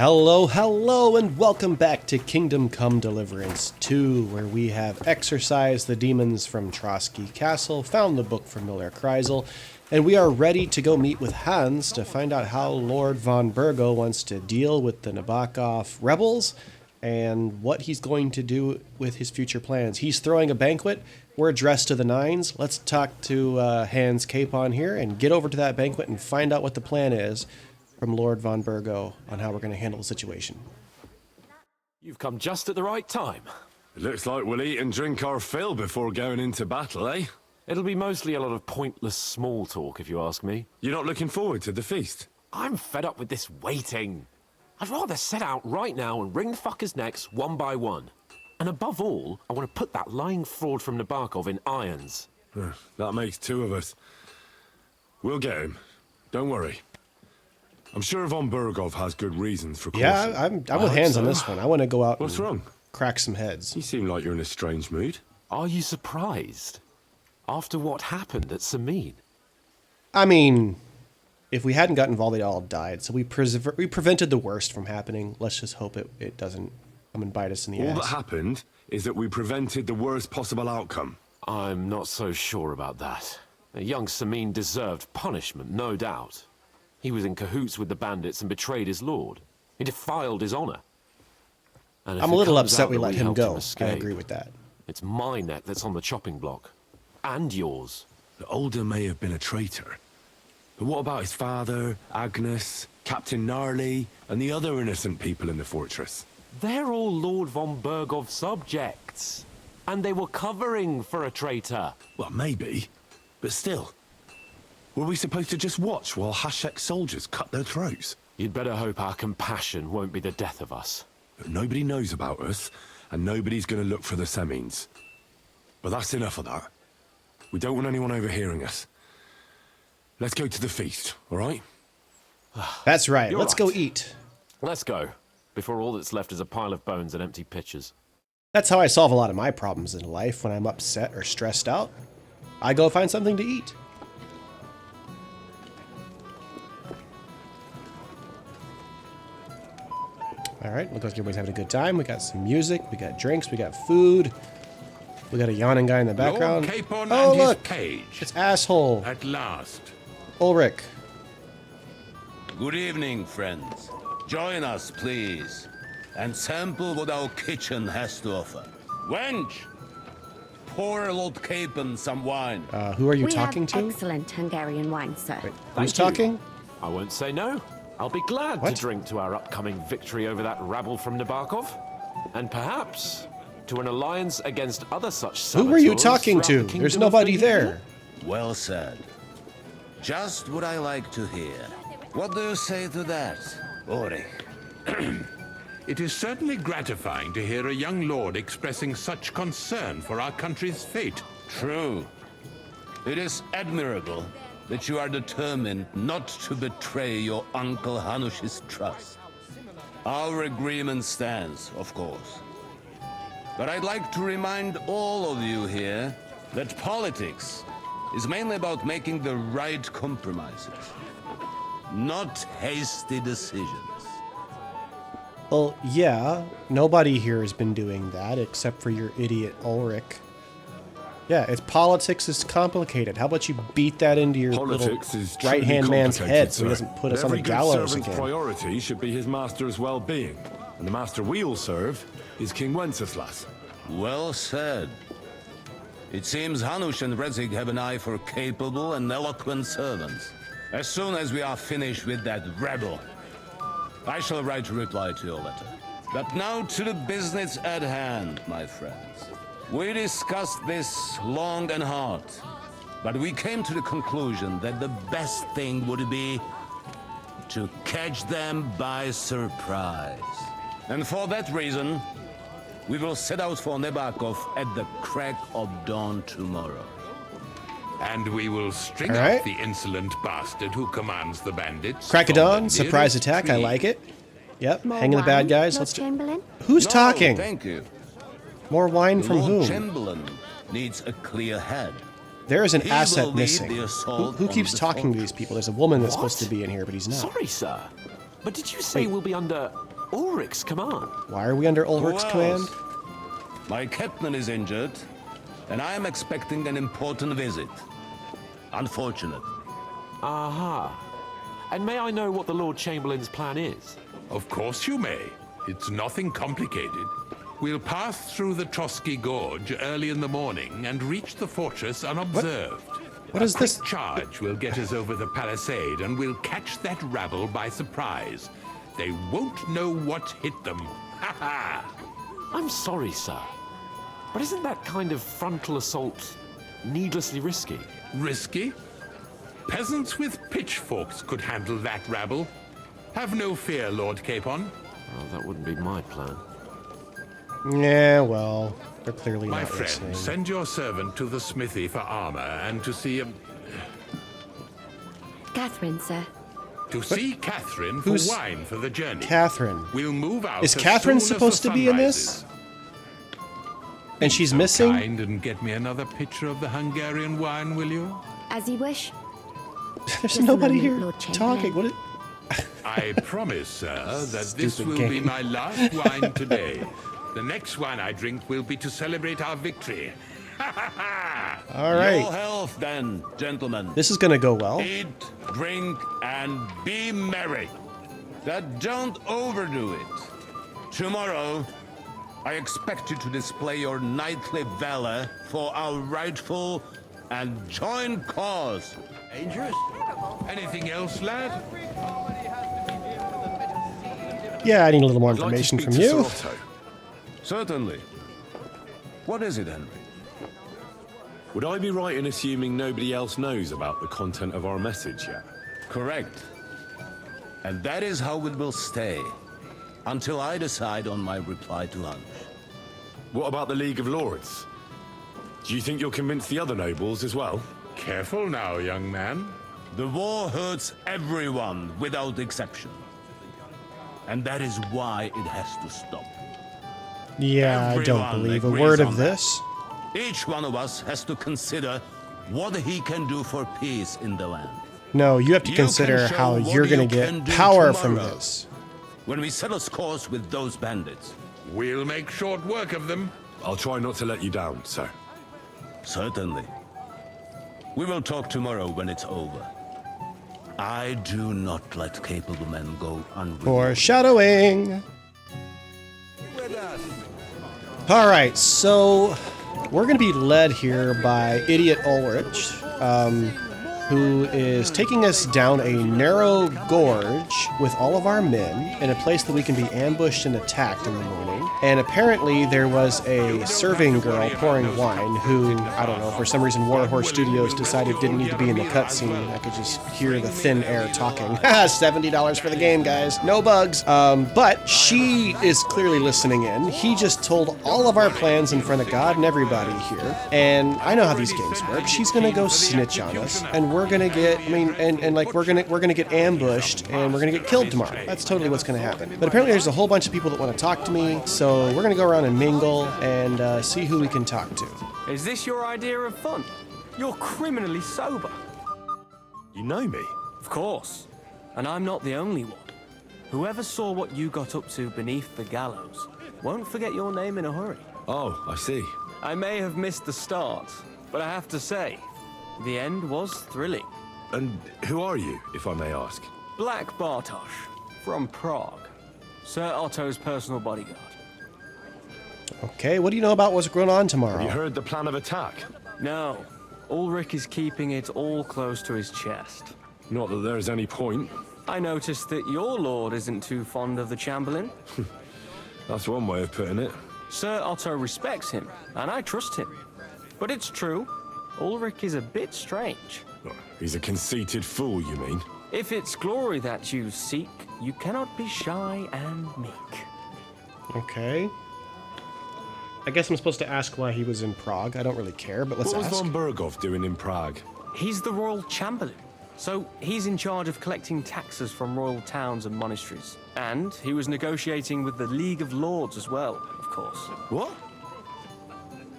Hello, and welcome back to Kingdom Come Deliverance 2, where we have exorcised the demons from Trotsky Castle, found the book from Miller Kreisel, and we are ready to go meet with Hans to find out how Lord von Burgo wants to deal with the Nabokov rebels and what he's going to do with his future plans. He's throwing a banquet. We're dressed to the nines. Let's talk to Hans Capon here and get over to that banquet and find out what the plan is from Lord von Burgo on how we're going to handle the situation. You've come just at the right time. It looks like we'll eat and drink our fill before going into battle, eh? It'll be mostly a lot of pointless small talk, if you ask me. You're not looking forward to the feast? I'm fed up with this waiting. I'd rather set out right now and wring the fuckers' necks one by one. And above all, I want to put that lying fraud from Nabokov in irons. That makes two of us. We'll get him. Don't worry. I'm sure von Burgov has good reasons for caution. Yeah, I'm with Hans on this one. I want to go out What's and wrong? Crack some heads. You seem like you're in a strange mood. Are you surprised? After what happened at Samin? I mean, if we hadn't got involved, they'd all died. So we prevented the worst from happening. Let's just hope it doesn't come and bite us in the ass. All that happened is that we prevented the worst possible outcome. I'm not so sure about that. Young Samin deserved punishment, no doubt. He was in cahoots with the bandits and betrayed his lord. He defiled his honor. And I'm a little upset we let him go. I agree with that. It's my neck that's on the chopping block. And yours. The Older may have been a traitor. But what about his father, Agnes, Captain Gnarly, and the other innocent people in the fortress? They're all Lord von Burgov's subjects. And they were covering for a traitor. Well, maybe. But still. Were we supposed to just watch while Hashek's soldiers cut their throats? You'd better hope our compassion won't be the death of us. But nobody knows about us, and nobody's going to look for the Semines. But that's enough of that. We don't want anyone overhearing us. Let's go to the feast, all right? That's right. You're Let's right. go eat. Let's go, before all that's left is a pile of bones and empty pitchers. That's how I solve a lot of my problems in life when I'm upset or stressed out. I go find something to eat. All right, looks like everybody's having a good time. We got some music, we got drinks, we got food. We got a yawning guy in the background. Lord Capon Oh, and look! his page. It's asshole At last. Ulrich. Good evening, friends. Join us, please, and sample what our kitchen has to offer. Wench, pour Lord Capon some wine. Who are you We talking have to? excellent Hungarian wine, sir. Wait, Thank who's you. talking? I won't say no. I'll be glad What? to drink to our upcoming victory over that rabble from Nabokov. And perhaps to an alliance against other such Who were you saboteurs talking throughout to? the There's Kingdom of nobody Bohemia. there. Well said. Just what I like to hear. What do you say to that, Ori? It is certainly gratifying to hear a young lord expressing such concern for our country's fate. True. It is admirable that you are determined not to betray your Uncle Hanush's trust. Our agreement stands, of course. But I'd like to remind all of you here that politics is mainly about making the right compromises, not hasty decisions. Well, yeah, nobody here has been doing that except for your idiot Ulrich. Yeah, it's politics is complicated. How about you beat that into your Politics little is truly right-hand man's complicated, head so he sir. doesn't put us on the Every good gallows servant's again. priority should be his master's well-being. And the master we'll serve is King Wenceslas. Well said. It seems Hanush and Rezig have an eye for capable and eloquent servants. As soon as we are finished with that rebel, I shall write a reply to your letter. But now to the business at hand, my friends. We discussed this long and hard, but we came to the conclusion that the best thing would be to catch them by surprise. And for that reason, we will set out for Nabokov at the crack of dawn tomorrow. And we will string All right. up the insolent bastard who commands the bandits. Crack of from the dawn, surprise nearest attack, I tree. like it. Yep, More hanging the bad wine, guys. Lord Let's do. Chamberlain? Who's No, talking? Thank you. More wine from Lord whom? Chamberlain needs a clear head. There is an He asset will lead missing. the Who, assault who on keeps the talking to these fortress. people? There's a woman that's What? supposed to be in here, but he's not. Sorry, sir. But did you say Wait. we'll be under Ulrich's command. Why are we under Ulrich's Who command? else? My captain is injured, and I am expecting an important visit. Unfortunate. Aha. And may I know what the Lord Chamberlain's plan is? Of course you may. It's nothing complicated. We'll pass through the Trotsky Gorge early in the morning and reach the fortress unobserved. What is this? A quick charge will get us over the palisade, and we'll catch that rabble by surprise. They won't know what hit them. Ha ha! I'm sorry, sir. But isn't that kind of frontal assault needlessly risky? Risky? Peasants with pitchforks could handle that rabble. Have no fear, Lord Capon. Well, that wouldn't be my plan. Yeah, well, they're clearly My not friend, listening. send your servant to the smithy for armor and to see Catherine, sir. Catherine Who's for wine for the journey. Catherine. We'll move out. Is as Catherine soon as supposed the to be sun in this? rises. And she's So missing? kind and get me another pitcher of the Hungarian wine, will you? As you wish. There's Just a nobody moment, here Lord Chamberlain. talking. What? I promise, sir, that this Stupid will be game. my last wine today. The next wine I drink will be to celebrate our victory. All Your right. health, then, gentlemen. This is gonna go well. Eat, drink, and be merry. But don't overdo it. Tomorrow, I expect you to display your knightly valor for our rightful and joint cause. Dangerous? Anything else, lad? Yeah, I need a little more I'd like to information speak from to you. Sir Otto. Certainly. What is it, Henry? Would I be right in assuming nobody else knows about the content of our message yet? Correct. And that is how it will stay, until I decide on my reply to Hunt. What about the League of Lords? Do you think you'll convince the other nobles as well? Careful now, young man. The war hurts everyone without exception. And that is why it has to stop. Yeah, I don't Everyone believe a agrees word on of that. this. Each one of us has to consider what he can do for peace in the land. No, you have to You can consider show how what you're gonna you can get do power from tomorrow. this. When we settle scores with those bandits. We'll make short work of them. I'll try not to let you down, sir. Certainly. We will talk tomorrow when it's over. I do not let capable men go unrewarded. Foreshadowing. All right, so we're going to be led here by Idiot Ulrich, who is taking us down a narrow gorge with all of our men in a place that we can be ambushed and attacked in the morning. And apparently there was a serving girl pouring wine who, I don't know, for some reason Warhorse Studios decided didn't need to be in the cutscene. I could just hear the thin air talking. $70 for the game, guys. No bugs. But she is clearly listening in. He just told all of our plans in front of God and everybody here. And I know how these games work. She's gonna go snitch on us, and we're gonna get, we're gonna get ambushed, and we're gonna get killed tomorrow. That's totally what's gonna happen. But apparently there's a whole bunch of people that want to talk to me, so we're gonna go around and mingle and see who we can talk to. Is this your idea of fun? You're criminally sober. You know me? Of course. And I'm not the only one. Whoever saw what you got up to beneath the gallows won't forget your name in a hurry. Oh, I see. I may have missed the start, but I have to say, the end was thrilling. And who are you, if I may ask? Black Bartosz, from Prague. Sir Otto's personal bodyguard. Okay, what do you know about what's going on tomorrow? Have you heard the plan of attack? No, Ulrich is keeping it all close to his chest. Not that there's any point. I noticed that your lord isn't too fond of the Chamberlain. That's one way of putting it. Sir Otto respects him, and I trust him. But it's true, Ulrich is a bit strange. He's a conceited fool, you mean? If it's glory that you seek, you cannot be shy and meek. Okay. I guess I'm supposed to ask why he was in Prague. I don't really care, but let's What was ask. von Berghoff doing in Prague? He's the royal chamberlain, so he's in charge of collecting taxes from royal towns and monasteries. And he was negotiating with the League of Lords as well, of course. What?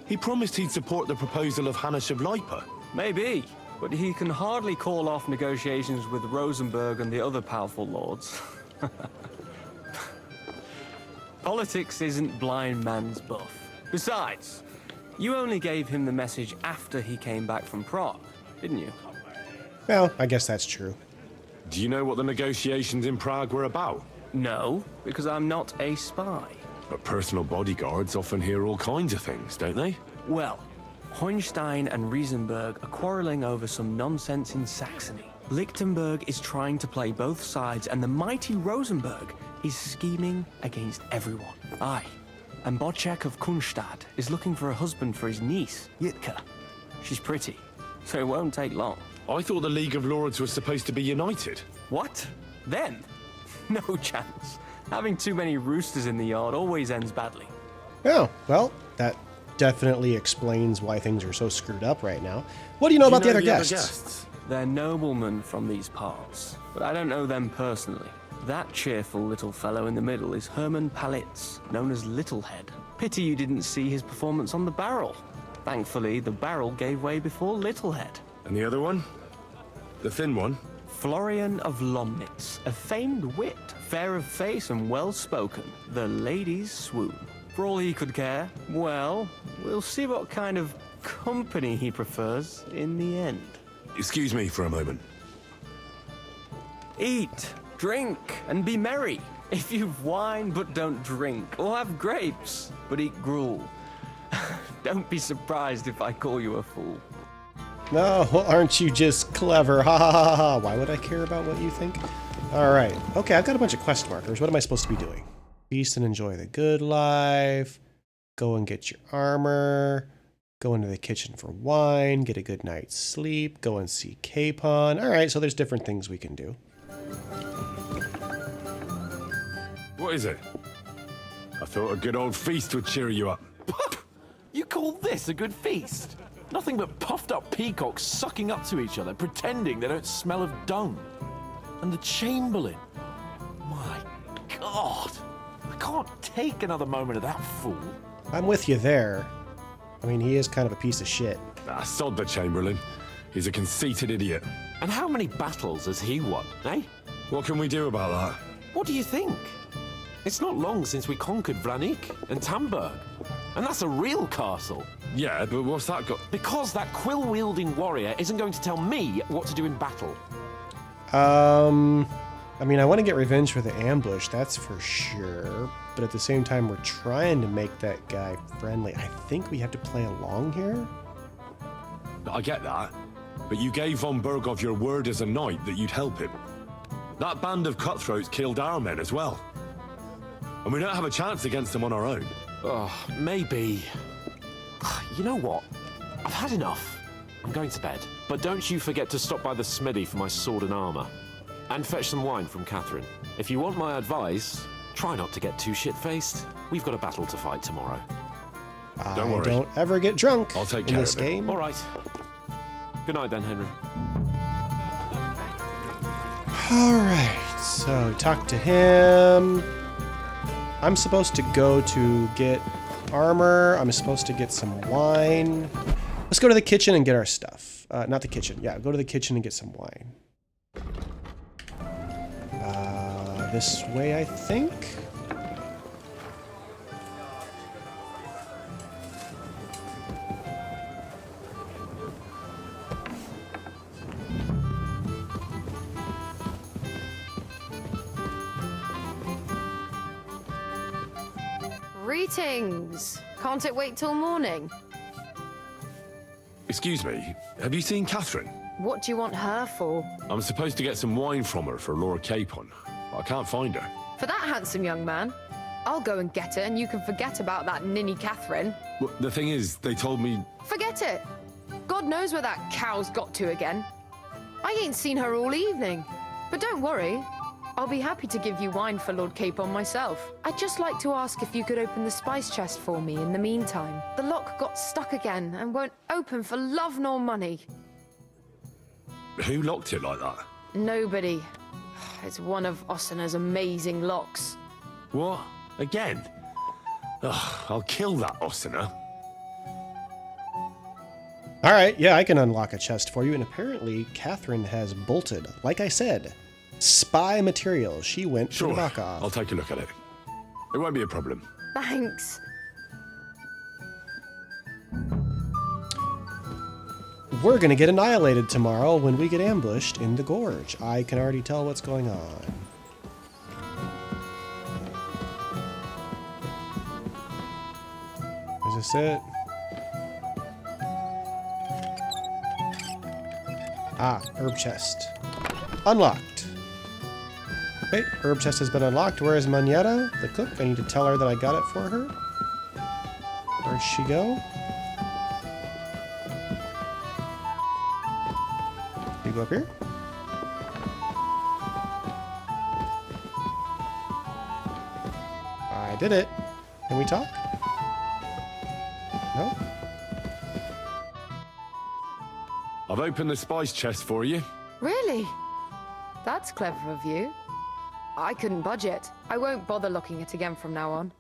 He promised he'd support the proposal of Hannes of Lipa. Maybe, but he can hardly call off negotiations with Rosenberg and the other powerful lords. Politics isn't blind man's buff. Besides, you only gave him the message after he came back from Prague, didn't you? Well, I guess that's true. Do you know what the negotiations in Prague were about? No, because I'm not a spy. But personal bodyguards often hear all kinds of things, don't they? Well, Hohenstein and Riesenberg are quarreling over some nonsense in Saxony. Lichtenberg is trying to play both sides, and the mighty Rosenberg is scheming against everyone. Aye, and Bocek of Kunstadt is looking for a husband for his niece, Yitka. She's pretty, so it won't take long. I thought the League of Lords was supposed to be united. What? Them? No chance. Having too many roosters in the yard always ends badly. Oh, well, that definitely explains why things are so screwed up right now. What do you know about the other guests? They're noblemen from these parts, but I don't know them personally. That cheerful little fellow in the middle is Herman Palitz, known as Littlehead. Pity you didn't see his performance on the barrel. Thankfully, the barrel gave way before Littlehead. And the other one? The thin one? Florian of Lomnitz, a famed wit, fair of face and well-spoken. The ladies swoon. For all he could care, well, we'll see what kind of company he prefers in the end. Excuse me for a moment. Eat, drink, and be merry. If you've wine but don't drink, or have grapes but eat gruel. Don't be surprised if I call you a fool. No, aren't you just clever? Ha ha ha ha. Why would I care about what you think? Alright. Okay, I've got a bunch of quest markers. What am I supposed to be doing? Feast and enjoy the good life. Go and get your armor. Go into the kitchen for wine. Get a good night's sleep. Go and see Capon. Alright, so there's different things we can do. What is it? I thought a good old feast would cheer you up. You call this a good feast? Nothing but puffed up peacocks sucking up to each other, pretending they don't smell of dung. And the Chamberlain. My God. I can't take another moment of that fool. I'm with you there. I mean, he is kind of a piece of shit. Ah, sod the Chamberlain. He's a conceited idiot. And how many battles has he won, eh? What can we do about that? What do you think? It's not long since we conquered Vranik and Tamburg. And that's a real castle. Yeah, but what's that got? Because that quill-wielding warrior isn't going to tell me what to do in battle. I mean, I want to get revenge for the ambush, that's for sure. But at the same time, we're trying to make that guy friendly. I think we have to play along here. I get that. But you gave von Berghoff your word as a knight that you'd help him. That band of cutthroats killed our men as well. And we don't have a chance against them on our own. Oh, maybe. You know what? I've had enough. I'm going to bed. But don't you forget to stop by the smithy for my sword and armor. And fetch some wine from Catherine. If you want my advice, try not to get too shit-faced. We've got a battle to fight tomorrow. Don't worry. Don't ever get drunk I'll take in care this of it. game. All right. Good night then, Henry. All right, so talk to him. I'm supposed to go to get armor. I'm supposed to get some wine. Let's go to the kitchen and get our stuff. Not the kitchen. Yeah, go to the kitchen and get some wine. This way, I think. Greetings! Can't it wait till morning? Excuse me, have you seen Catherine? What do you want her for? I'm supposed to get some wine from her for Lord Capon. I can't find her. For that handsome young man? I'll go and get her and you can forget about that ninny Catherine. Well, the thing is, they told me... Forget it! God knows where that cow's got to again. I ain't seen her all evening. But don't worry, I'll be happy to give you wine for Lord Capon myself. I'd just like to ask if you could open the spice chest for me in the meantime. The lock got stuck again and won't open for love nor money. Who locked it like that? Nobody. It's one of Ossina's amazing locks. What? Again? Ugh, I'll kill that Ossina. All right, yeah, I can unlock a chest for you. And apparently, Catherine has bolted. Like I said, spy material. She went Sure, to Nabokov. I'll take a look at it. It won't be a problem. Thanks. We're gonna get annihilated tomorrow when we get ambushed in the gorge. I can already tell what's going on. Is this it? Ah, herb chest. Unlocked. Okay, herb chest has been unlocked. Where is Manetta, the cook? I need to tell her that I got it for her. Where'd she go? You go up here? I did it. Can we talk? No? I've opened the spice chest for you. Really? That's clever of you. I couldn't budget. I won't bother locking it again from now on.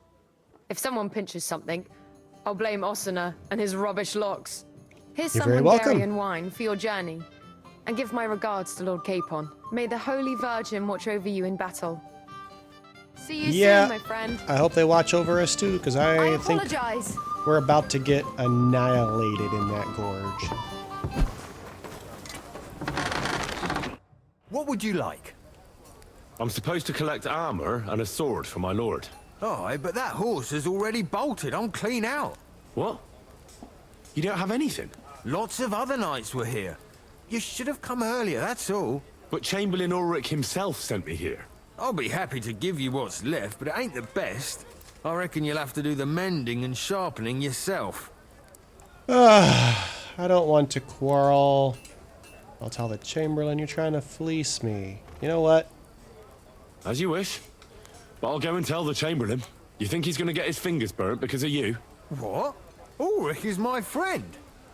If someone pinches something, I'll blame Osuna and his rubbish locks. Here's You're some very welcome. Hungarian wine for your journey. And give my regards to Lord Capon. May the Holy Virgin watch over you in battle. See you soon, my friend. I hope they watch over us too, because I think apologize. we're about to get annihilated in that gorge. What would you like? I'm supposed to collect armor and a sword for my lord. Oh, but that horse has already bolted. I'm clean out. What? You don't have anything? Lots of other knights were here. You should have come earlier, that's all. But Chamberlain Ulrich himself sent me here. I'll be happy to give you what's left, but it ain't the best. I reckon you'll have to do the mending and sharpening yourself. I don't want to quarrel. I'll tell the Chamberlain you're trying to fleece me. You know what? As you wish. But I'll go and tell the Chamberlain. You think he's going to get his fingers burnt because of you? What? Ulrich is my friend.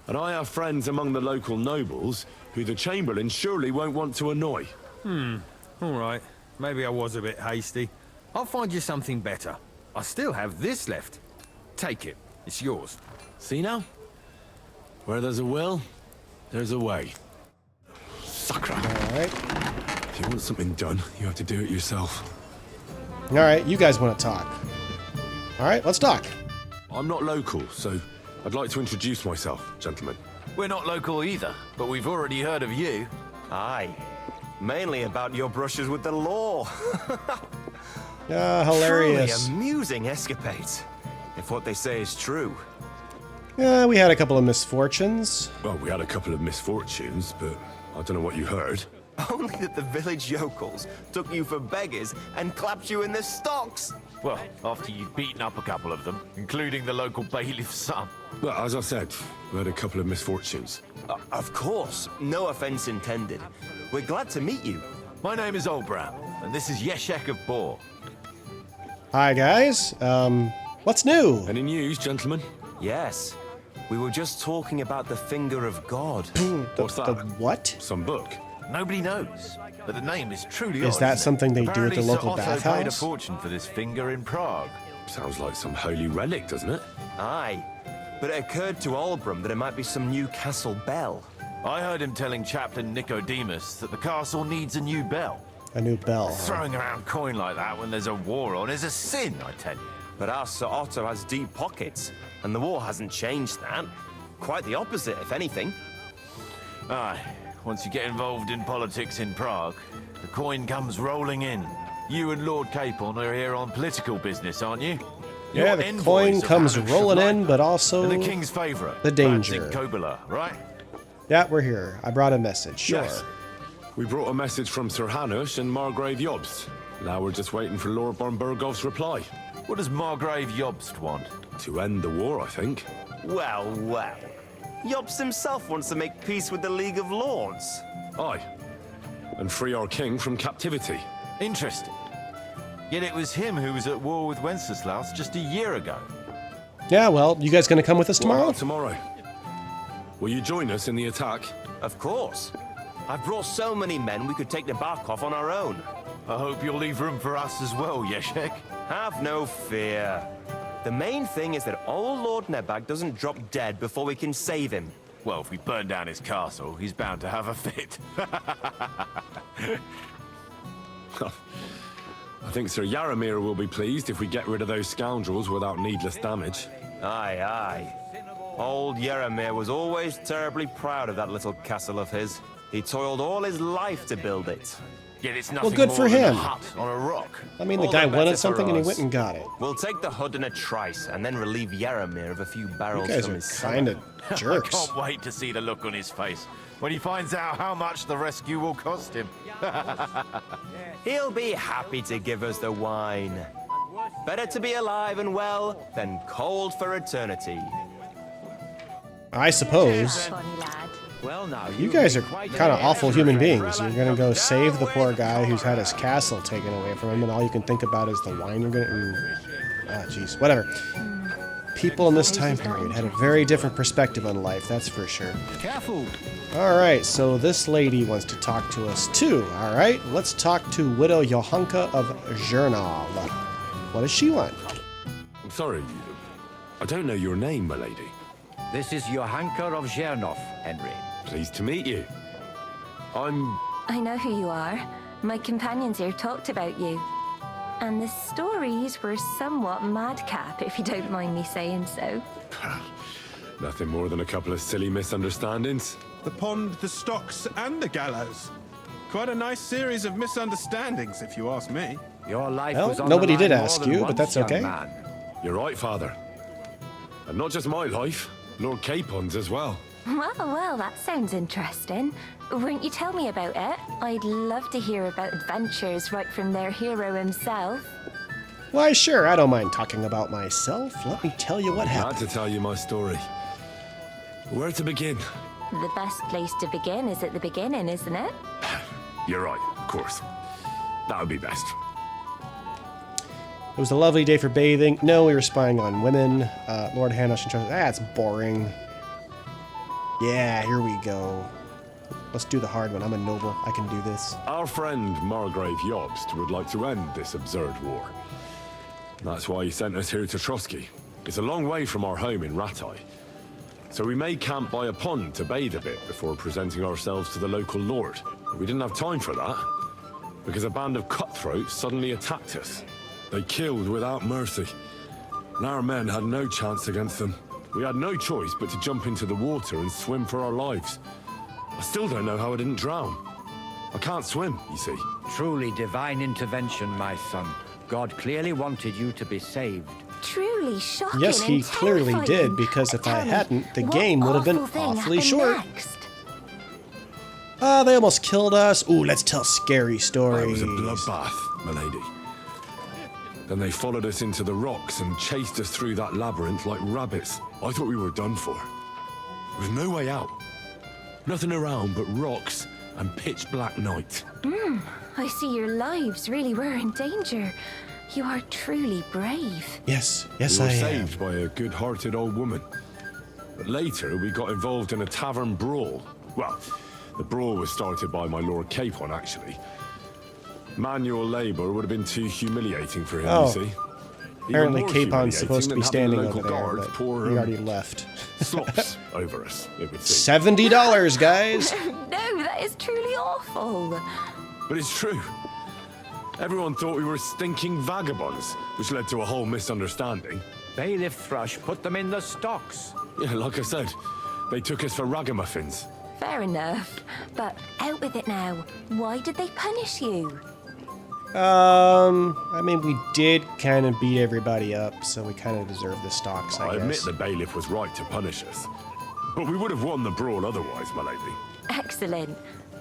And I have friends among the local nobles who the Chamberlain surely won't want to annoy. All right. Maybe I was a bit hasty. I'll find you something better. I still have this left. Take it. It's yours. See now? Where there's a will, there's a way. Sacra. Alright. If you want something done, you have to do it yourself. Alright, you guys want to talk. Alright, let's talk. I'm not local, so I'd like to introduce myself, gentlemen. We're not local either, but we've already heard of you. Aye. Mainly about your brushes with the law. Hilarious. Truly amusing escapades, if what they say is true. Yeah, we had a couple of misfortunes. Well, we had a couple of misfortunes, but I don't know what you heard. Only that the village yokels took you for beggars and clapped you in the stocks. Well, after you'd beaten up a couple of them, including the local bailiff's son. Well, as I said, we had a couple of misfortunes. Of course, no offense intended. We're glad to meet you. My name is Olbram, and this is Yeshek of Bor. Hi, guys. What's new? Any news, gentlemen? Yes, we were just talking about the finger of God. What's that? The what? Some book. Nobody knows, but the name is truly odd. Is that isn't it? something they do at the Apparently, local Sir Otto paid a bathhouse? fortune for this finger in Prague. Sounds like some holy relic, doesn't it? Aye, but it occurred to Olbram that it might be some new castle bell. I heard him telling Chaplain Nicodemus that the castle needs a new bell. A new bell. Throwing around coin like that when there's a war on is a sin, I tell you. But our Sir Otto has deep pockets, and the war hasn't changed that. Quite the opposite, if anything. Aye, once you get involved in politics in Prague, the coin comes rolling in. You and Lord Capon are here on political business, aren't you? Yeah, You're the envoys coin of comes Hanush rolling of in, Light but also and the king's favorite, the danger. Radzig Kobyla, right? Yeah, we're here. I brought a message. Sure. Yes. We brought a message from Sir Hanush and Margrave Jobst. Now we're just waiting for Lord Bornbergov's reply. What does Margrave Jobst want? To end the war, I think. Well, well. Jobst himself wants to make peace with the League of Lords. Aye. And free our king from captivity. Interesting. Yet it was him who was at war with Wenceslaus just a year ago. Yeah, well, you guys gonna come with us What tomorrow? about tomorrow? Will you join us in the attack? Of course. I've brought so many men we could take the Barkov on our own. I hope you'll leave room for us as well, Yeshek. Have no fear. The main thing is that old Lord Nebag doesn't drop dead before we can save him. Well, if we burn down his castle, he's bound to have a fit. I think Sir Yaramir will be pleased if we get rid of those scoundrels without needless damage. Aye, aye. Old Yaramir was always terribly proud of that little castle of his. He toiled all his life to build it. Yet it's nothing good more for than him. a hut on a rock. I mean, the All guy the wanted better something for and he us. went and got it. We'll take the hood in a trice and then relieve Yaramir of a few barrels You guys from are his kind of I jerks. can't wait to see the look on his face when he finds out how much the rescue will cost him. He'll be happy to give us the wine. Better to be alive and well than cold for eternity. I suppose. Well, now You guys are kind of awful human beings. You're gonna go save the poor guy who's had his castle taken away from him, and all you can think about is the wine you're gonna. Ah, jeez, whatever. People in this time period had a very different perspective on life, that's for sure. Careful. All right, so this lady wants to talk to us too. All right, let's talk to Widow Johanka of Zhernal. What does she want? I'm sorry, I don't know your name, my lady. This is Johanka of Zhernov, Henry. Pleased to meet you. I know who you are. My companions here talked about you. And the stories were somewhat madcap, if you don't mind me saying so. Nothing more than a couple of silly misunderstandings. The pond, the stocks, and the gallows. Quite a nice series of misunderstandings, if you ask me. Your life Well, was on nobody the did line more ask than you, but once, that's young okay. man. You're right, Father. And not just my life, Lord Capon's as well. Well, that sounds interesting. Won't you tell me about it? I'd love to hear about adventures right from their hero himself. Why, sure, I don't mind talking about myself. Let me tell you what I had happened. to tell you my story. Where to begin? The best place to begin is at the beginning, isn't it? You're right, of course. That would be best. It was a lovely day for bathing. No, we were spying on women. Lord Hanush and Trust. That's boring. Yeah, here we go. Let's do the hard one. I'm a noble. I can do this. Our friend Margrave Jobst would like to end this absurd war. That's why he sent us here to Trotsky. It's a long way from our home in Ratai. So we made camp by a pond to bathe a bit before presenting ourselves to the local lord. But we didn't have time for that, because a band of cutthroats suddenly attacked us. They killed without mercy, and our men had no chance against them. We had no choice but to jump into the water and swim for our lives. I still don't know how I didn't drown. I can't swim, you see. Truly divine intervention, my son. God clearly wanted you to be saved. Truly shocking. Yes, he and clearly terrifying. did, because if I Tell me, hadn't, the what game would have been awful thing awfully happened short. next? They almost killed us. Ooh, let's tell scary It stories. was a bloodbath, my lady. Then they followed us into the rocks and chased us through that labyrinth like rabbits. I thought we were done for. There was no way out. Nothing around but rocks and pitch black night. I see your lives really were in danger. You are truly brave. Yes, We yes, were I am. saved by a good-hearted old woman. But later, we got involved in a tavern brawl. Well, the brawl was started by my Lord Capon, actually. Manual labor would have been too humiliating for him, Oh. you see. Apparently, Even more Capon's supposed to be humiliating standing than having the over local there, guards but pour, he already left. slops over us, it would seem. $70, guys. No, that is truly awful. But it's true. Everyone thought we were stinking vagabonds, which led to a whole misunderstanding. Bailiff Thrush put them in the stocks. Yeah, like I said, they took us for ragamuffins. Fair enough. But out with it now. Why did they punish you? I mean, we did kind of beat everybody up, so we kind of deserve the stocks, I I admit guess. the bailiff was right to punish us. But we would have won the brawl otherwise, my lady. Excellent.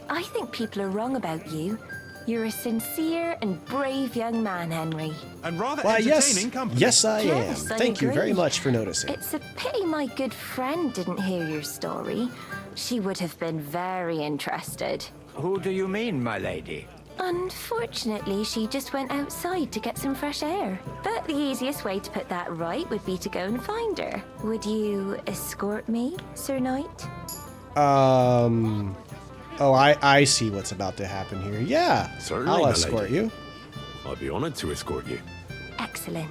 I think people are wrong about you. You're a sincere and brave young man, Henry. And rather Why, entertaining yes. company. Yes, I am. Yes, I Thank you very agree. much for noticing. It's a pity my good friend didn't hear your story. She would have been very interested. Who do you mean, my lady? Unfortunately, she just went outside to get some fresh air. But the easiest way to put that right would be to go and find her. Would you escort me, Sir Knight? Oh, I see what's about to happen here. Yeah, Certainly, I'll my escort lady. you. I'd be honored to escort you. Excellent.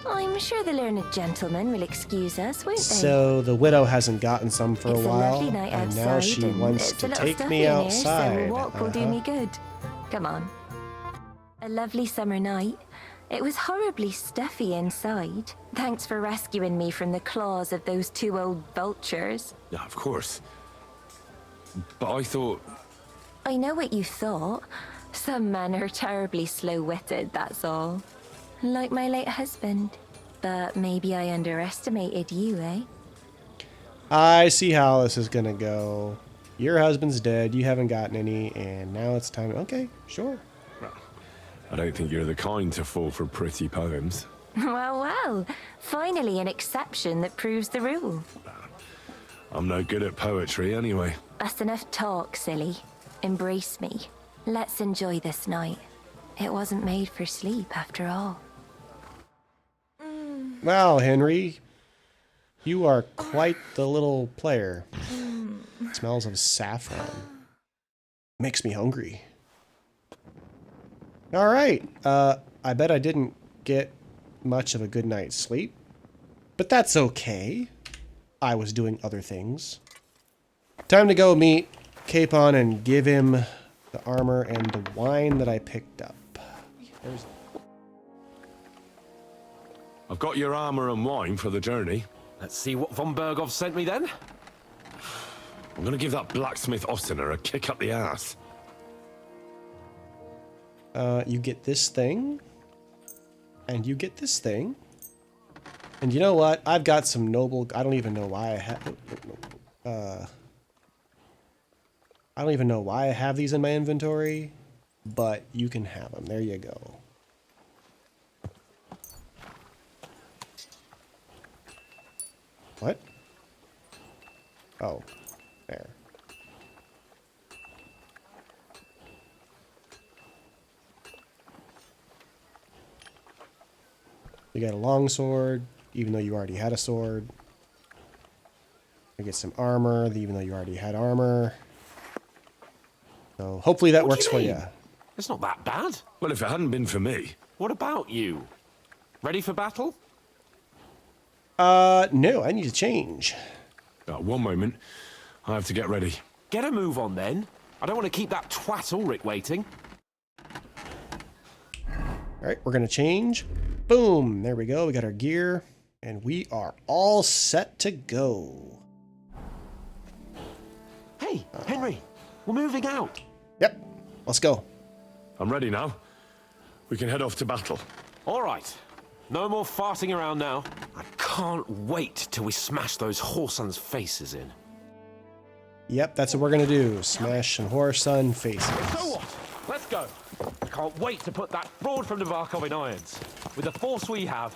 I'm sure the learned gentleman will excuse us, won't they? So the widow hasn't gotten some for It's a while, lovely night and outside, now she and wants it's a to little take stuffy me in outside. Here, so a walk will do me good. Come on. A lovely summer night. It was horribly stuffy inside. Thanks for rescuing me from the claws of those two old vultures. Yeah, of course. But I thought... I know what you thought. Some men are terribly slow-witted, that's all. Like my late husband. But maybe I underestimated you, eh? I see how this is gonna go. Your husband's dead, you haven't gotten any, and now it's time... Okay, sure. I don't think you're the kind to fall for pretty poems. Well. Finally an exception that proves the rule. I'm no good at poetry anyway. That's enough talk, silly. Embrace me. Let's enjoy this night. It wasn't made for sleep, after all. Well, Henry, you are quite the little player. Smells of saffron. Makes me hungry. All right. I bet I didn't get much of a good night's sleep, but that's okay. I was doing other things. Time to go meet Capon and give him the armor and the wine that I picked up. I've got your armor and wine for the journey. Let's see what von Bergov sent me then. I'm gonna give that blacksmith Ostener a kick up the ass. You get this thing, and you get this thing, and you know what? I've got some noble. I don't even know why I have. I don't even know why I have these in my inventory, but you can have them. There you go. What? Oh, there. You got a long sword, even though you already had a sword. You get some armor, even though you already had armor. So hopefully that works for you. It's not that bad. Well, if it hadn't been for me. What about you? Ready for battle? No, I need to change. One moment. I have to get ready. Get a move on then. I don't want to keep that twat Ulrich waiting. All right, we're going to change. Boom, there we go. We got our gear, and we are all set to go. Hey, Henry, we're moving out. Yep, let's go. I'm ready now. We can head off to battle. All right. No more farting around now. I can't wait till we smash those whoresuns' faces in. Yep, that's what we're going to do. Smash some whoresun faces. So what? Let's go. I can't wait to put that fraud from Nabokov in irons. With the force we have,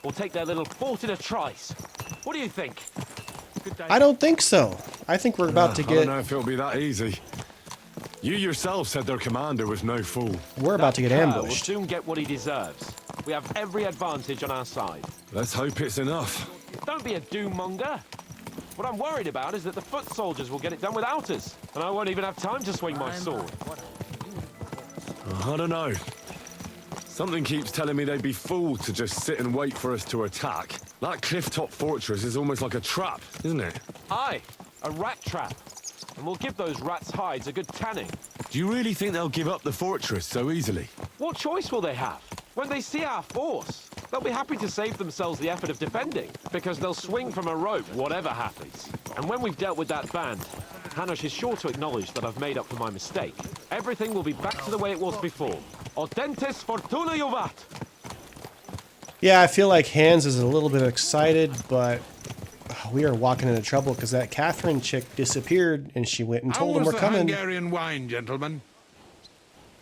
we'll take their little fort in a trice. What do you think? Good day. I don't think so. I think we're about to I get... don't know if it'll be that easy. You yourself said their commander was no fool. We're about to get That cur ambushed. will soon get what he deserves. We have every advantage on our side. Let's hope it's enough. Don't be a doom-monger. What I'm worried about is that the foot soldiers will get it done without us, and I won't even have time to swing my sword. I don't know. Something keeps telling me they'd be fooled to just sit and wait for us to attack. That cliff-top fortress is almost like a trap, isn't it? Aye, a rat trap. And we'll give those rats' hides a good tanning. Do you really think they'll give up the fortress so easily? What choice will they have? When they see our force, they'll be happy to save themselves the effort of defending, because they'll swing from a rope whatever happens. And when we've dealt with that band, Hanush is sure to acknowledge that I've made up for my mistake. Everything will be back to the way it was before. Audentes fortuna juvat! Yeah, I feel like Hans is a little bit excited, but we are walking into trouble because that Catherine chick disappeared and she went and told them we're coming. How was the Hungarian wine, gentlemen?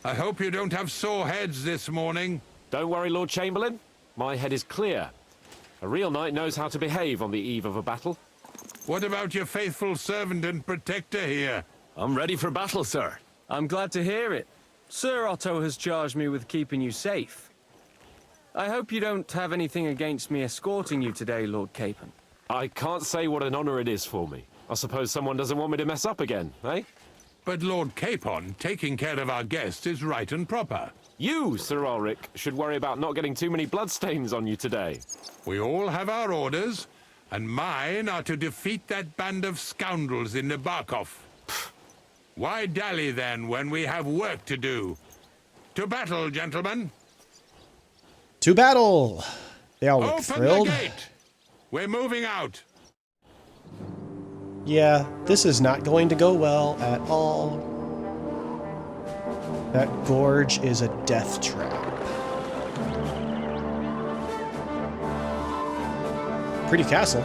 I hope you don't have sore heads this morning. Don't worry, Lord Chamberlain. My head is clear. A real knight knows how to behave on the eve of a battle. What about your faithful servant and protector here? I'm ready for battle, sir. I'm glad to hear it. Sir Otto has charged me with keeping you safe. I hope you don't have anything against me escorting you today, Lord Capon. I can't say what an honor it is for me. I suppose someone doesn't want me to mess up again, eh? But Lord Capon, taking care of our guest is right and proper. You, Sir Ulrich, should worry about not getting too many bloodstains on you today. We all have our orders, and mine are to defeat that band of scoundrels in Nabokov. Why dally then when we have work to do? To battle, gentlemen. To battle! They all look Open thrilled. the gate. We're moving out. Yeah, this is not going to go well at all. That gorge is a death trap. Pretty castle.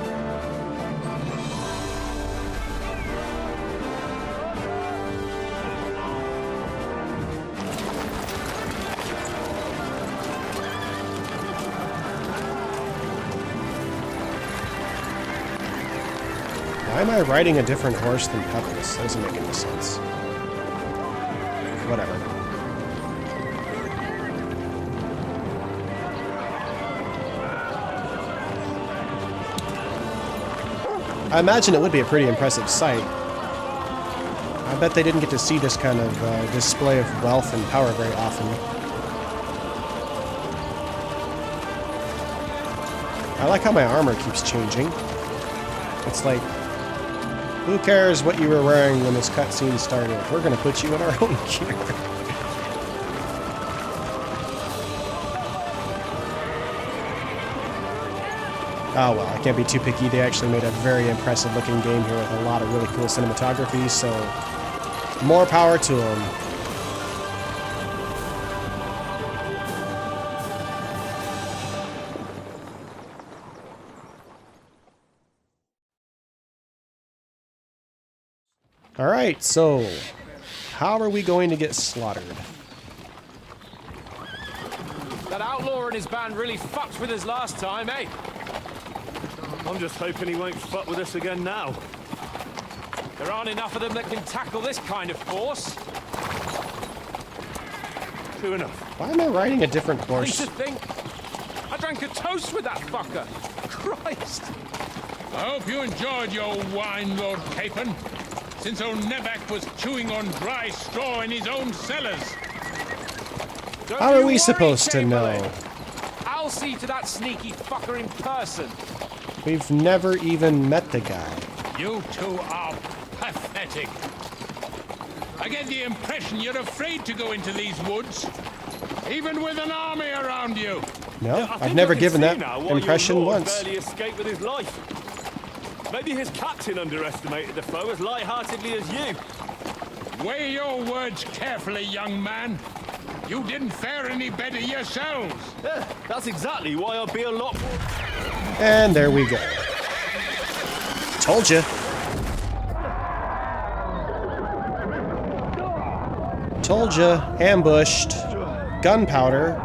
Why am I riding a different horse than Pebbles? That doesn't make any sense. Whatever. I imagine it would be a pretty impressive sight. I bet they didn't get to see this kind of display of wealth and power very often. I like how my armor keeps changing. It's like, who cares what you were wearing when this cutscene started? We're gonna put you in our own gear. Oh well, I can't be too picky. They actually made a very impressive looking game here with a lot of really cool cinematography, so more power to them. Alright, so how are we going to get slaughtered? That outlaw and his band really fucked with us last time, eh? I'm just hoping he won't fuck with us again now. There aren't enough of them that can tackle this kind of force. True enough. Why am I riding a different horse? I to think I drank a toast with that fucker. Christ. I hope you enjoyed your wine, Lord Capon, since old Nabokov was chewing on dry straw in his own cellars. How are we supposed to know? I'll see to that sneaky fucker in person. We've never even met the guy. You two are pathetic. I get the impression you're afraid to go into these woods, even with an army around you. No, I've never given that impression once. Barely escaped with his life. Maybe his captain underestimated the foe as light-heartedly as you. Weigh your words carefully, young man. You didn't fare any better yourselves. Yeah, that's exactly why I'll be a lot more... And there we go. Told you. Told you. Ambushed. Gunpowder.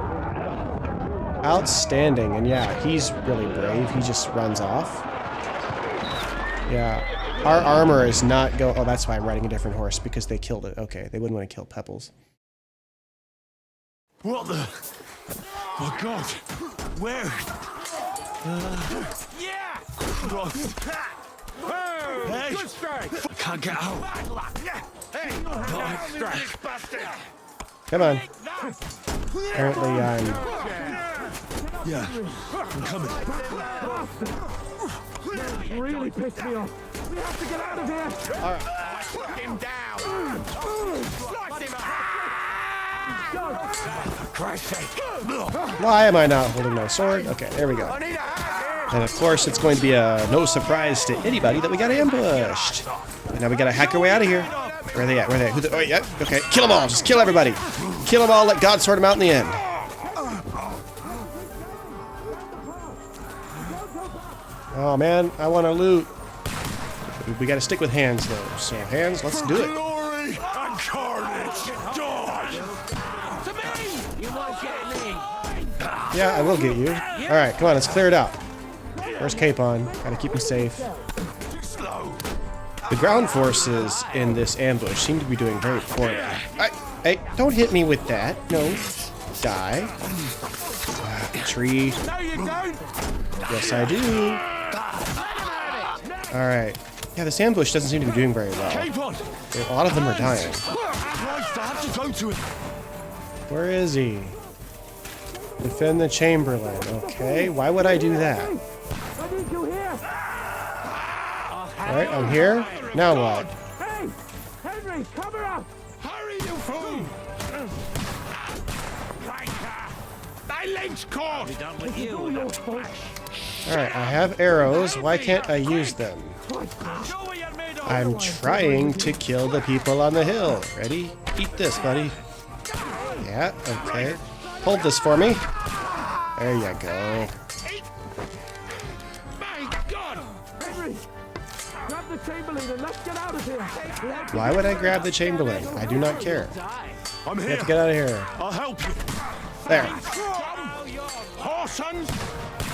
Outstanding. And yeah, he's really brave. He just runs off. Yeah. Our armor is not go. Oh, that's why I'm riding a different horse, because they killed it. Okay, they wouldn't want to kill Pebbles. What the? Oh God! Where? Yeah! Hey! Good strike! I can't get out. Come on. Apparently I'm... Yeah, I'm coming. Really pissed me off. We have to get out of here. All right. Put him down! Slice him For Christ's sake. Why am I not holding my sword? Okay, there we go. And of course, it's going to be no surprise to anybody that we got ambushed. And now we gotta hack our way out of here. Where are they at? Where are they? Oh, yeah. Okay, kill them all. Just kill everybody. Kill them all. Let God sort them out in the end. Oh man, I want to loot. We gotta stick with hands though. So hands, let's do it. Glory and carnage. Die. To me! You won't get me! Yeah, I will get you. All right, come on, let's clear it out. Where's Capon? Gotta keep him safe. The ground forces in this ambush seem to be doing very poorly. Hey, don't hit me with that. No. Die. Tree. No, you don't! Yes, I do. Alright. Yeah, this ambush doesn't seem to be doing very well. A lot of them are dying. Christ, I have to go to it. Where is he? Defend the Chamberlain. Okay, why would I do that? Alright, I'm here. Now what? Hey! Henry, cover up! Hurry, you fool! My leg's caught! Alright, I have arrows. Why can't I use them? I'm trying to kill the people on the hill. Ready? Eat this, buddy. Yeah, okay. Hold this for me. There you go. My God! Henry! Grab the Chamberlain and let's get out of here! Why would I grab the Chamberlain? I do not care. I'm We here. have to get out of here. I'll help you. There. Whoresons!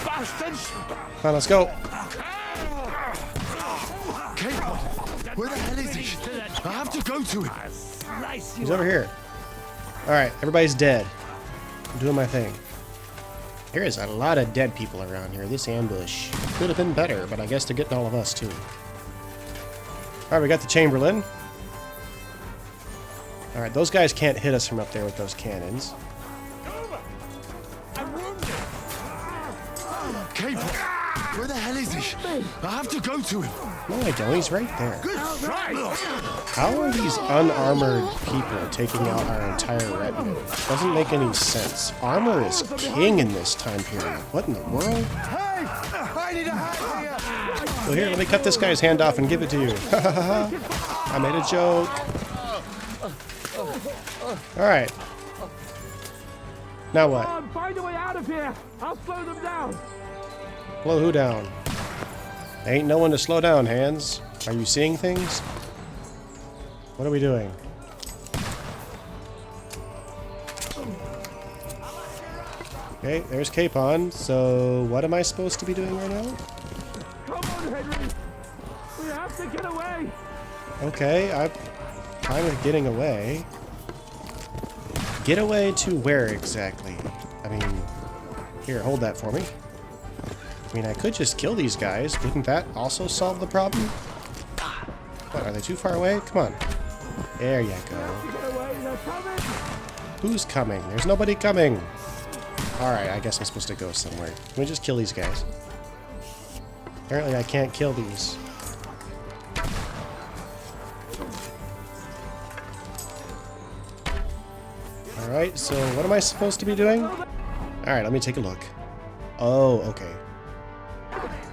Bastards! Come on, let's go. Capon, where the hell is he? I have to go to him. He's over here. Alright, everybody's dead. I'm doing my thing. There is a lot of dead people around here. This ambush could have been better, but I guess they're getting all of us too. Alright, we got the Chamberlain. Alright, those guys can't hit us from up there with those cannons. Capon, where the hell is he? I have to go to him. No, I don't. He's right there. How are these unarmored people taking out our entire retinue? Doesn't make any sense. Armor is king in this time period. What in the world? I need a hand here. Well, here, let me cut this guy's hand off and give it to you. I made a joke. Alright. Now what? Come on, find a way out of here! I'll slow them down! Slow who down? Ain't no one to slow down, Hands. Are you seeing things? What are we doing? Okay, there's Capon. So, what am I supposed to be doing right now? Come on, Henry! We have to get away! Okay, I'm kind of getting away. Get away to where exactly? I mean, here, hold that for me. I mean, I could just kill these guys. Wouldn't that also solve the problem? What, are they too far away? Come on. There you go. Who's coming? There's nobody coming. Alright, I guess I'm supposed to go somewhere. Let me just kill these guys. Apparently I can't kill these. Alright, so what am I supposed to be doing? Alright, let me take a look. Oh, okay.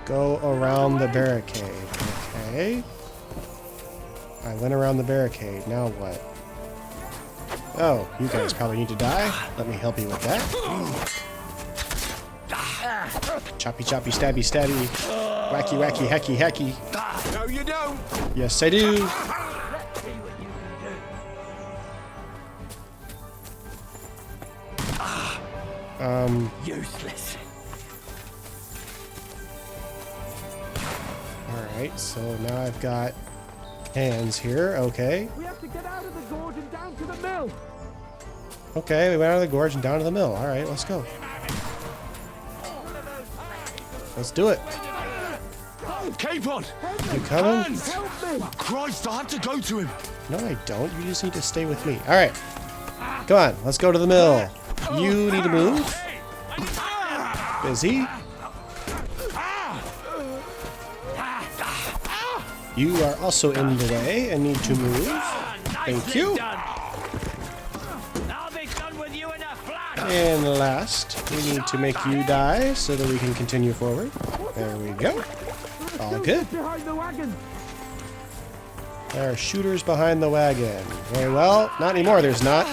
Go around the barricade. Okay. I went around the barricade. Now what? Oh, you guys probably need to die. Let me help you with that. Choppy, choppy, stabby, stabby. Wacky, wacky, hacky, hacky. No, you don't. Yes, I do. Useless. Alright, so now I've got Hands here. Okay. We have to get out of the gorge and down to the mill! Okay, we went out of the gorge and down to the mill. Alright, let's go. Let's do it. Capon! You coming? Hands! Christ, I have to go to him. No, I don't. You just need to stay with me. Alright. Come on, let's go to the mill. You need to move. Busy. You are also in the way and need to move. Thank you. And last, we need to make you die so that we can continue forward. There we go. All good. Behind the wagon! There are shooters behind the wagon. Very well. Not anymore, there's not.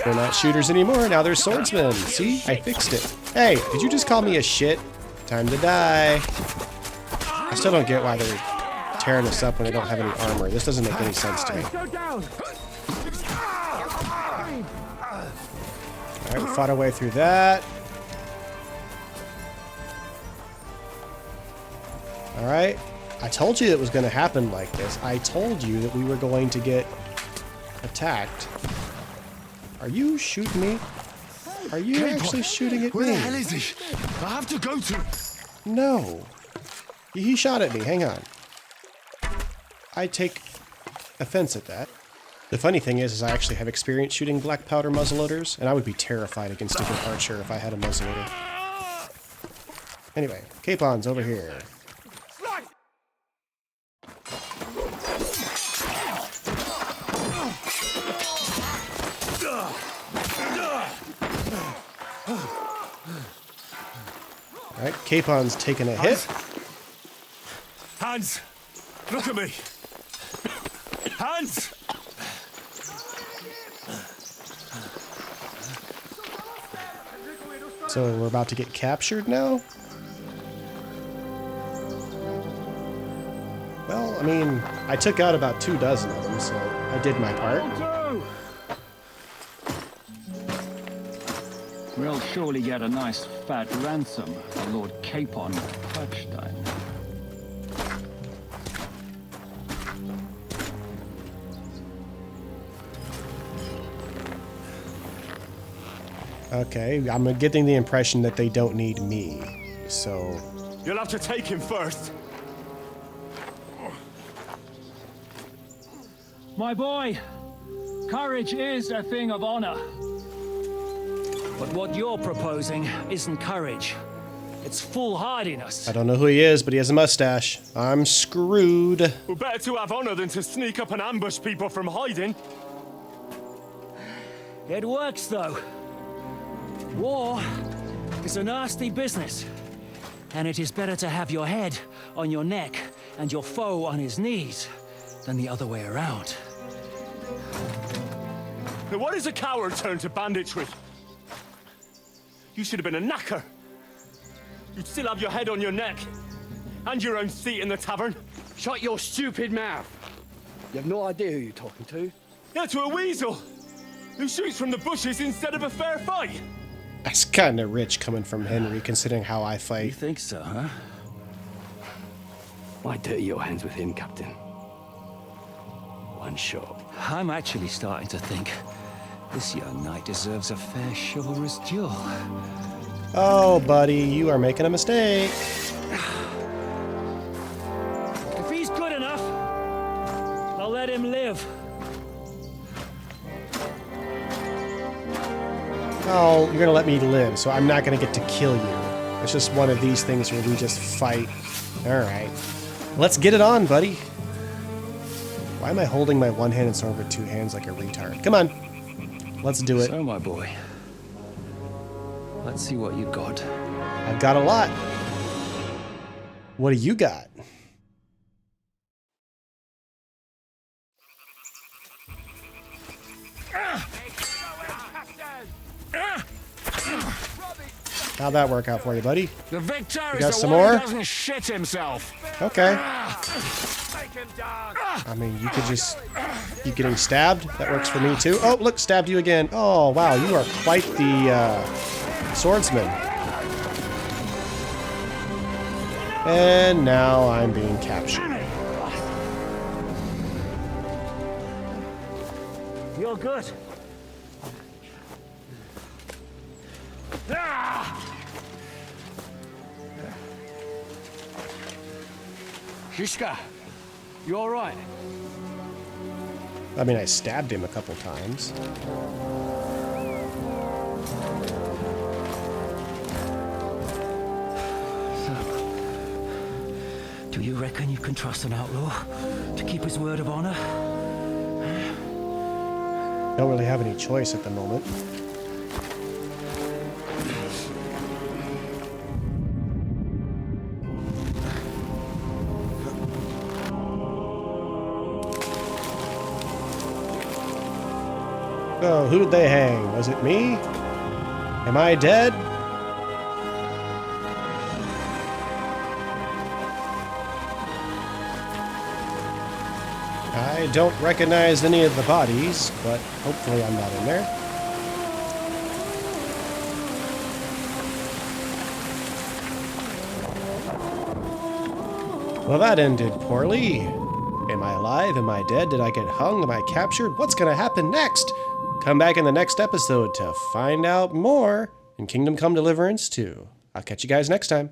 They're not shooters anymore. Now they're swordsmen. See? I fixed it. Hey, did you just call me a shit? Time to die. I still don't get why they're tearing us up when they don't have any armor. This doesn't make any sense to me. Go down! Alright, we fought our way through that. Alright. I told you it was going to happen like this. I told you that we were going to get attacked. Are you shooting me? Are you actually shooting at me? Where the hell is he? I have to go to him. No. He shot at me. Hang on. I take offense at that. The funny thing is I actually have experience shooting black powder muzzleloaders, and I would be terrified against a good archer if I had a muzzleloader. Anyway, Capon's over here. Alright, Capon's taking a hit. Hans! Look at me! Hans! So we're about to get captured now? Well, I mean, I took out about 24 of them, so I did my part. We'll surely get a nice fat ransom for Lord Capon of Touchstone. Okay, I'm getting the impression that they don't need me, so... You'll have to take him first. My boy, courage is a thing of honor. But what you're proposing isn't courage. It's foolhardiness. I don't know who he is, but he has a mustache. I'm screwed. We're better to have honor than to sneak up and ambush people from hiding. It works, though. War is a nasty business. And it is better to have your head on your neck and your foe on his knees than the other way around. Now what is a coward turn to banditry? You should have been a knacker. You'd still have your head on your neck. And your own seat in the tavern. Shut your stupid mouth. You have no idea who you're talking to. Yeah, to a weasel. Who shoots from the bushes instead of a fair fight. That's kind of rich coming from Henry, considering how I fight. You think so, huh? Why dirty your hands with him, Captain? One shot. I'm actually starting to think this young knight deserves a fair chivalrous duel. Oh, buddy, you are making a mistake. If he's good enough, I'll let him live. Oh, you're gonna let me live, so I'm not gonna get to kill you. It's just one of these things where we just fight. Alright. Let's get it on, buddy. Why am I holding my one hand and sword with two hands like a retard? Come on. Let's do it. So, my boy. Let's see what you got. I've got a lot. What do you got? How'd that work out for you, buddy? The victor You is got the some one who more? doesn't shit himself. Okay. I mean, you could just keep getting stabbed. That works for me, too. Oh, look, stabbed you again. Oh, wow, you are quite the swordsman. And now I'm being captured. You're good. Shishka, you all right? I mean, I stabbed him a couple times. Do you reckon you can trust an outlaw to keep his word of honor? Don't really have any choice at the moment. Oh, who did they hang? Was it me? Am I dead? I don't recognize any of the bodies, but hopefully I'm not in there. Well, that ended poorly. Am I alive? Am I dead? Did I get hung? Am I captured? What's going to happen next? Come back in the next episode to find out more in Kingdom Come Deliverance 2. I'll catch you guys next time.